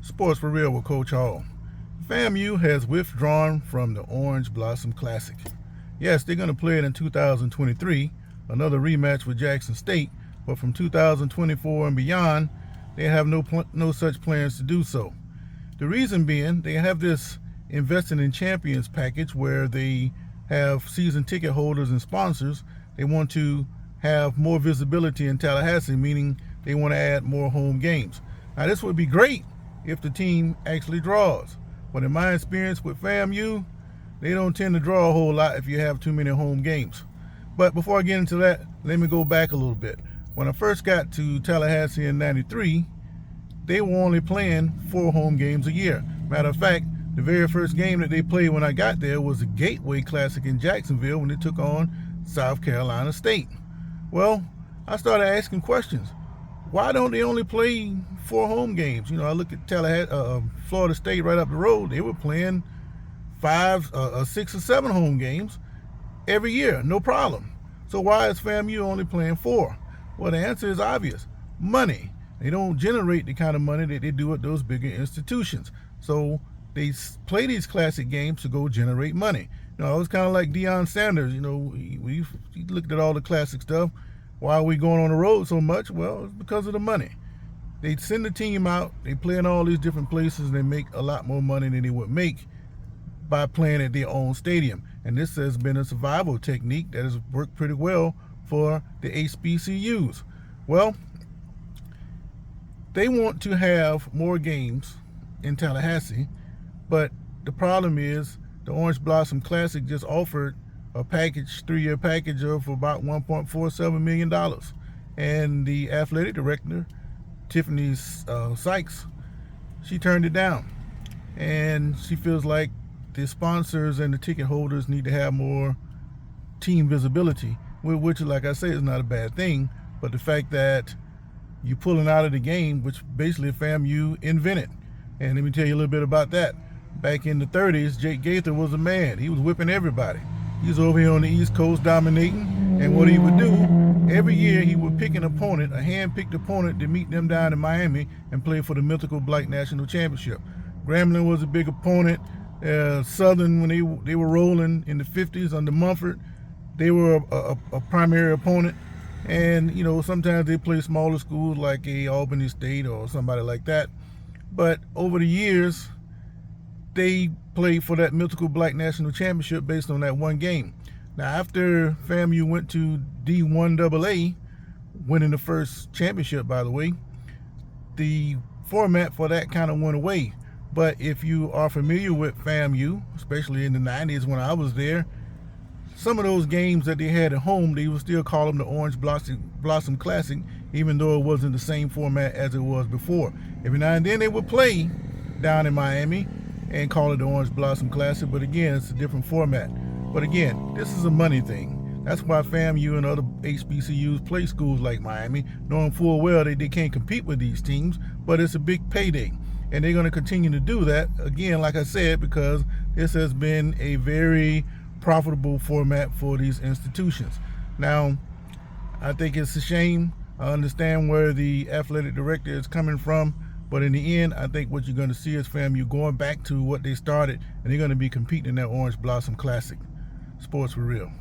Sports for Real with Coach Hall. FAMU has withdrawn from the Orange Blossom Classic. Yes, they're going to play it in 2023, another rematch with Jackson State, but from 2024 and beyond, they have no such plans to do so. The reason being, they have this Investing in Champions package where they have season ticket holders and sponsors. They want to have more visibility in Tallahassee, meaning they want to add more home games. Now, this would be great if the team actually draws. But in my experience with FAMU, they don't tend to draw a whole lot if you have too many home games. But before I get into that, let me go back a little bit. When I first got to Tallahassee in '93, they were only playing 4 home games a year. Matter of fact, the very first game that they played when I got there was the Gateway Classic in Jacksonville when they took on South Carolina State. Well, I started asking questions. Why don't they only play 4 home games? I look at Florida State right up the road. They were playing 5, 6 or 7 home games every year, no problem. So why is FAMU only playing 4? Well, the answer is obvious: money. They don't generate the kind of money that they do at those bigger institutions. So they play these classic games to go generate money. It's kind of like Deion Sanders. We looked at all the classic stuff. Why are we going on the road so much? Well, it's because of the money. They send the team out, they play in all these different places, and they make a lot more money than they would make by playing at their own stadium. And this has been a survival technique that has worked pretty well for the HBCUs. Well, they want to have more games in Tallahassee, but the problem is the Orange Blossom Classic just offered a package, 3-year package of about $1.47 million. And the athletic director, Tiffany Sykes, she turned it down. And she feels like the sponsors and the ticket holders need to have more team visibility, which, like I say, is not a bad thing. But the fact that you're pulling out of the game, which basically FAMU invented. And let me tell you a little bit about that. Back in the 30s, Gaither was a man. He was whipping everybody. He was over here on the East Coast dominating, and what he would do, every year he would pick an opponent, a hand-picked opponent, to meet them down in Miami and play for the mythical Black National Championship. Grambling was a big opponent. Southern, when they were rolling in the 50s under Mumford, they were a primary opponent. And, sometimes they play smaller schools like a Albany State or somebody like that. But over the years, they played for that mythical Black National Championship based on that one game. Now, after FAMU went to D1AA, winning the first championship, by the way, the format for that kind of went away. But if you are familiar with FAMU, especially in the 90s when I was there, some of those games that they had at home, they would still call them the Orange Blossom Classic, even though it wasn't the same format as it was before. Every now and then they would play down in Miami and call it the Orange Blossom Classic, but again, it's a different format. But again, this is a money thing. That's why FAMU and other HBCUs play schools like Miami, knowing full well they can't compete with these teams, but it's a big payday. And they're going to continue to do that, again, like I said, because this has been a very profitable format for these institutions. Now, I think it's a shame. I understand where the athletic director is coming from, but in the end, I think what you're going to see is FAMU going back to what they started, and they're going to be competing in that Orange Blossom Classic. Sports for Real.